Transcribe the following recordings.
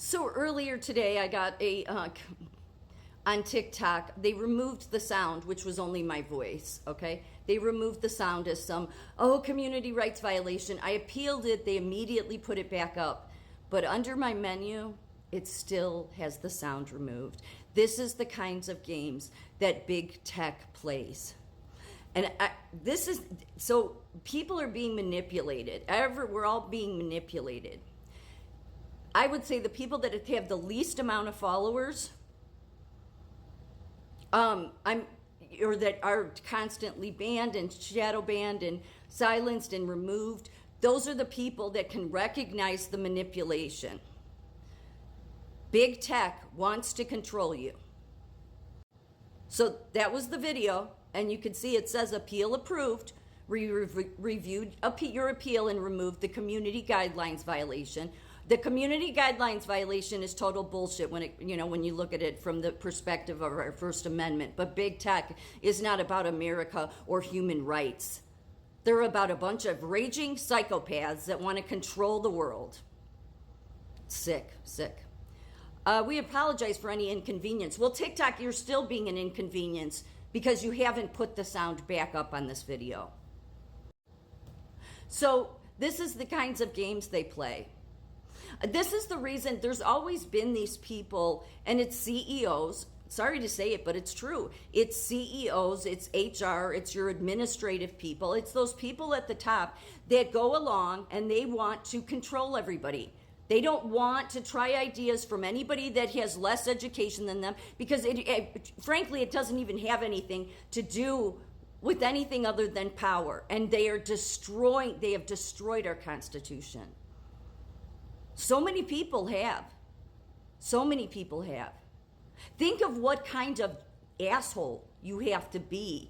So earlier today, I got on TikTok, they removed the sound, which was only my voice, okay? They removed the sound as some, community rights violation. I appealed it. They immediately put it back up. But under my menu, it still has the sound removed. This is the kinds of games that big tech plays. And so people are being manipulated. We're all being manipulated. I would say the people that have the least amount of followers, or that are constantly banned and shadow banned and silenced and removed, those are the people that can recognize the manipulation. Big tech wants to control you. So that was the video, and you can see it says appeal approved. We reviewed your appeal and removed the community guidelines violation. The community guidelines violation is total bullshit when you look at it from the perspective of our First Amendment. But big tech is not about America or human rights. They're about a bunch of raging psychopaths that want to control the world. Sick. We apologize for any inconvenience. Well, TikTok, you're still being an inconvenience because you haven't put the sound back up on this video. So this is the kinds of games they play. This is the reason there's always been these people, and it's CEOs. Sorry to say it, but it's true. It's CEOs, it's HR, it's your administrative people. It's those people at the top that go along and they want to control everybody. They don't want to try ideas from anybody that has less education than them because frankly, it doesn't even have anything to do with anything other than power. And they have destroyed our Constitution. So many people have. Think of what kind of asshole you have to be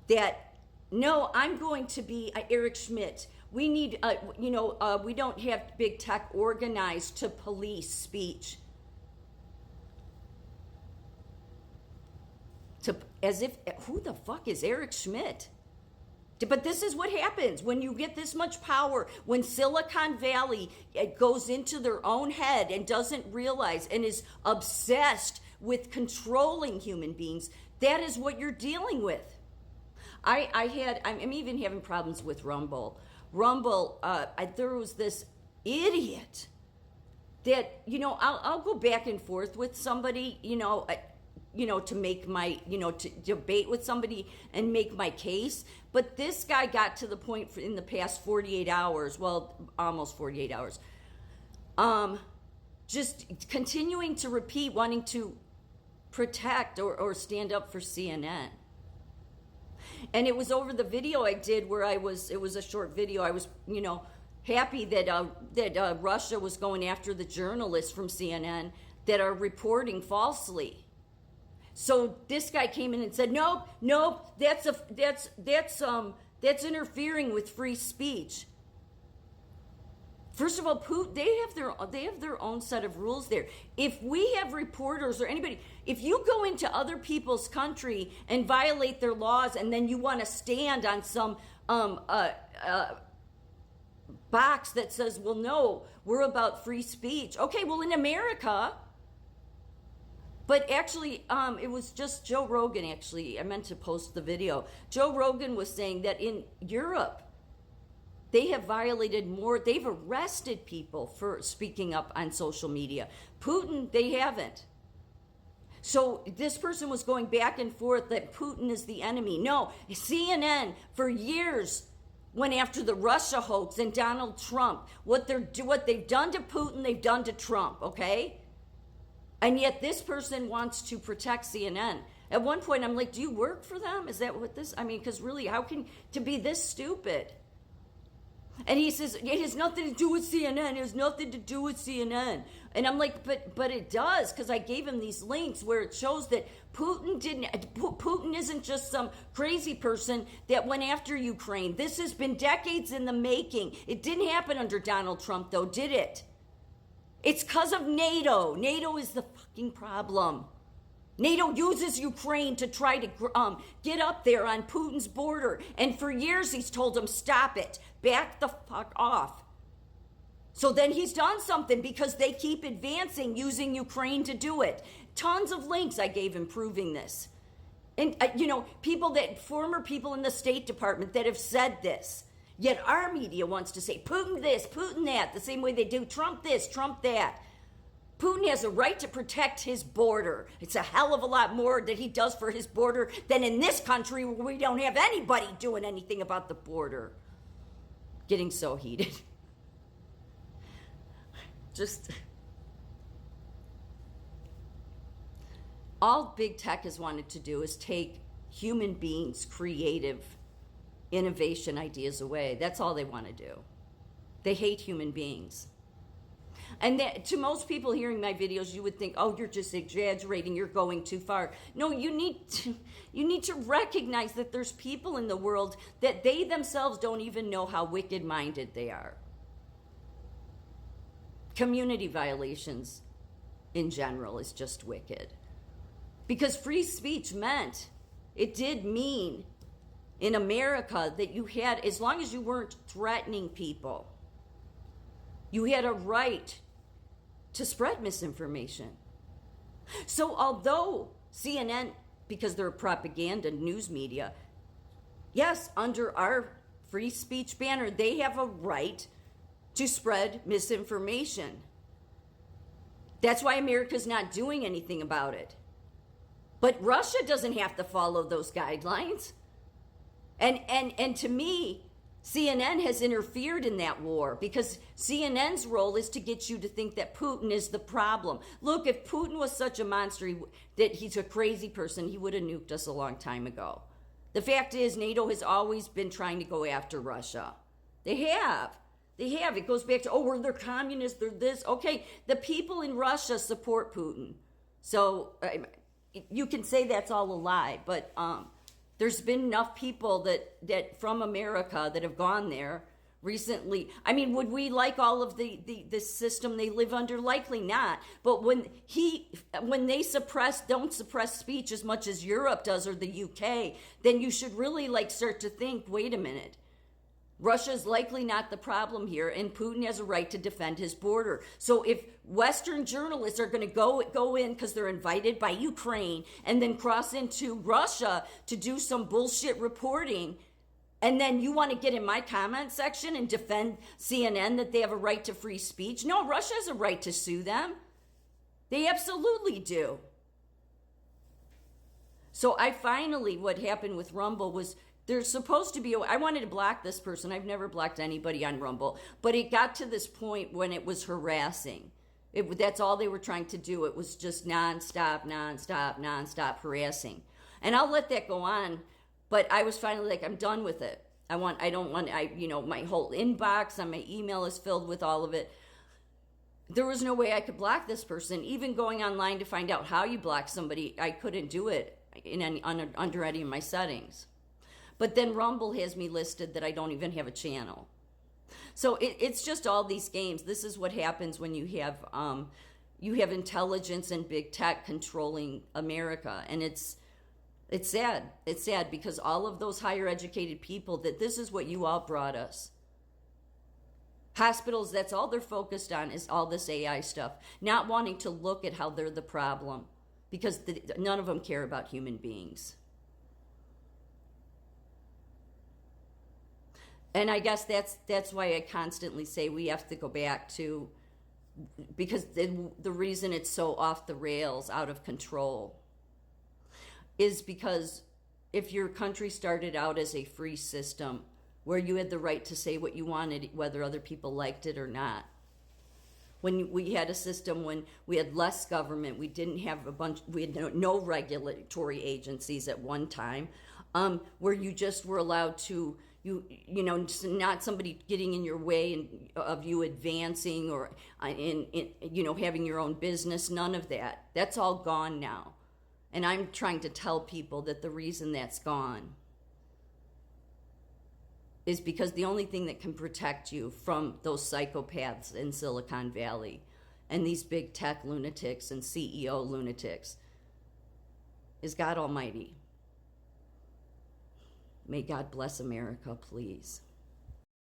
that, no, I'm going to be Eric Schmidt. We need, we don't have big tech organized to police speech. Who the fuck is Eric Schmidt? But this is what happens when you get this much power, when Silicon Valley goes into their own head and doesn't realize and is obsessed with controlling human beings. That is what you're dealing with. I'm even having problems with Rumble. There was this idiot that, I'll go back and forth with somebody, to make my, to debate with somebody and make my case. But this guy got to the point in the past 48 hours, well, almost 48 hours, just continuing to repeat, wanting to protect or stand up for CNN. And it was over the video I did where it was a short video. I was, happy that Russia was going after the journalists from CNN that are reporting falsely. So this guy came in and said, nope, that's interfering with free speech. First of all, they have their own set of rules there. If we have reporters or anybody, if you go into other people's country and violate their laws and then you want to stand on some box that says, well, no, we're about free speech. Okay, well, in America. But actually, it was just Joe Rogan, actually. I meant to post the video. Joe Rogan was saying that in Europe, they have violated more. They've arrested people for speaking up on social media. Putin, they haven't. So this person was going back and forth that Putin is the enemy. No, CNN for years went after the Russia hoax and Donald Trump. What they've done to Putin, they've done to Trump, okay? And yet this person wants to protect CNN. At one point, I'm like, do you work for them? Is that what this, because really, how can, to be this stupid? And he says, it has nothing to do with CNN. It has nothing to do with CNN. And I'm like, but it does, because I gave him these links where it shows that Putin isn't just some crazy person that went after Ukraine. This has been decades in the making. It didn't happen under Donald Trump, though, did it? It's because of NATO. NATO is the fucking problem. NATO uses Ukraine to try to get up there on Putin's border. And for years, he's told them, stop it. Back the fuck off. So then he's done something because they keep advancing using Ukraine to do it. Tons of links I gave him proving this. And, former people in the State Department that have said this. Yet our media wants to say Putin this, Putin that, the same way they do Trump this, Trump that. Putin has a right to protect his border. It's a hell of a lot more that he does for his border than in this country where we don't have anybody doing anything about the border. Getting so heated. Just all big tech has wanted to do is take human beings' creative innovation ideas away. That's all they want to do. They hate human beings. And that, to most people hearing my videos, you would think, oh, you're just exaggerating, you're going too far. No, you need to recognize that there's people in the world that they themselves don't even know how wicked-minded they are. Community violations in general is just wicked. Because free speech it did mean in America that you had, as long as you weren't threatening people, you had a right to spread misinformation. So although CNN, because they're a propaganda news media, yes, under our free speech banner, they have a right to spread misinformation. That's why America's not doing anything about it. But Russia doesn't have to follow those guidelines. And to me, CNN has interfered in that war because CNN's role is to get you to think that Putin is the problem. Look, if Putin was such a monster, that he's a crazy person, he would have nuked us a long time ago. The fact is, NATO has always been trying to go after Russia. They have. It goes back to, they're communists, they're this. Okay, the people in Russia support Putin. So you can say that's all a lie, but there's been enough people that from America that have gone there recently. I mean, would we like all of the system they live under? Likely not. But when they don't suppress speech as much as Europe does or the UK, then you should really start to think, wait a minute. Russia's likely not the problem here, and Putin has a right to defend his border. So if Western journalists are going to go in because they're invited by Ukraine and then cross into Russia to do some bullshit reporting, and then you want to get in my comment section and defend CNN that they have a right to free speech? No, Russia has a right to sue them. They absolutely do. So what happened with Rumble was, there's supposed to be, I wanted to block this person. I've never blocked anybody on Rumble. But it got to this point when it was harassing. That's all they were trying to do. It was just nonstop harassing. And I'll let that go on. But I was finally I'm done with it. My whole inbox on my email is filled with all of it. There was no way I could block this person. Even going online to find out how you block somebody, I couldn't do it under any of my settings. But then Rumble has me listed that I don't even have a channel. So it's just all these games. This is what happens when you have intelligence and big tech controlling America. And it's sad. It's sad because all of those higher educated people, that this is what you all brought us. Hospitals, that's all they're focused on is all this AI stuff. Not wanting to look at how they're the problem. Because none of them care about human beings. And I guess that's why I constantly say we have to go back to, because the reason it's so off the rails, out of control, is because if your country started out as a free system where you had the right to say what you wanted, whether other people liked it or not, when we had a system when we had less government, we had no regulatory agencies at one time, where you just were allowed to, not somebody getting in your way of you advancing or having your own business. None of that. That's all gone now. And I'm trying to tell people that the reason that's gone is because the only thing that can protect you from those psychopaths in Silicon Valley and these big tech lunatics and CEO lunatics is God Almighty. May God bless America, please.